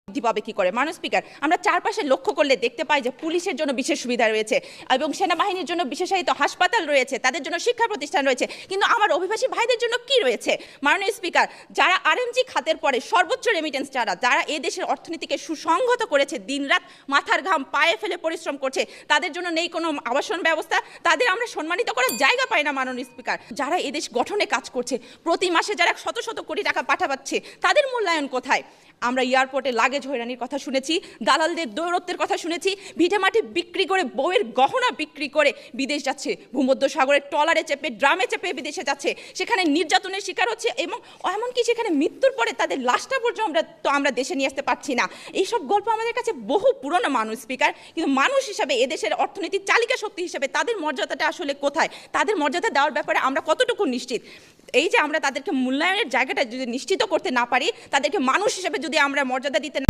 বৃদ্ধি পাবে কি করে? মাননীয় স্পিকার, আমরা চারপাশে লক্ষ্য করলে দেখতে পাই যে পুলিশের জন্য বিশেষ সুবিধা রয়েছে এবং সেনাবাহিনীর জন্য বিশেষায়িত হাসপাতাল রয়েছে, তাদের জন্য শিক্ষা প্রতিষ্ঠান রয়েছে, কিন্তু আমার অভিবাসী ভাইদের জন্য কি রয়েছে? মাননীয় স্পিকার, যারা আরএমজি খাতের পরে সর্বোচ্চ রেমিটেন্স যারা এই দেশের অর্থনীতিকে সুসংহত করেছে, দিনরাত মাথার ঘাম পায়ে ফেলে পরিশ্রম করছে, তাদের জন্য নেই কোনো আবাসন ব্যবস্থা, তাদের আমরা সম্মানিত করার জায়গা পাই না। মাননীয় স্পিকার, যারা এদেশ গঠনে কাজ করছে, প্রতি মাসে যারা শত শত কোটি টাকা পাঠাচ্ছে, তাদের মূল্যায়ন কোথায়? আমরা এয়ারপোর্টে লাগেজ হয়রানির কথা শুনেছি, দালালদের দৌরত্বের কথা শুনেছি, ভিটেমাটি বিক্রি করে, বউয়ের গহনা বিক্রি করে বিদেশ যাচ্ছে, ভূমধ্যসাগরের ট্রলারে চেপে, ড্রামে চেপে বিদেশে যাচ্ছে, সেখানে নির্যাতনের শিকার হচ্ছে এবং এমনকি সেখানে মৃত্যুর পরে তাদের লাশটা পর্যন্ত আমরা দেশে নিয়ে আসতে পারছি না। এইসব গল্প আমাদের কাছে বহু পুরনো। মানুষ স্পিকার, কিন্তু মানুষ হিসাবে এদেশের অর্থনীতির চালিকা শক্তি হিসেবে তাদের মর্যাদাটা আসলে কোথায়? তাদের মর্যাদা দেওয়ার ব্যাপারে আমরা কতটুকু নিশ্চিত? এই যে আমরা তাদেরকে মূল্যায়নের জায়গাটা যদি নিশ্চিত করতে না পারি, তাদেরকে মানুষ হিসেবে যদি আমরা মর্যাদা দিতে না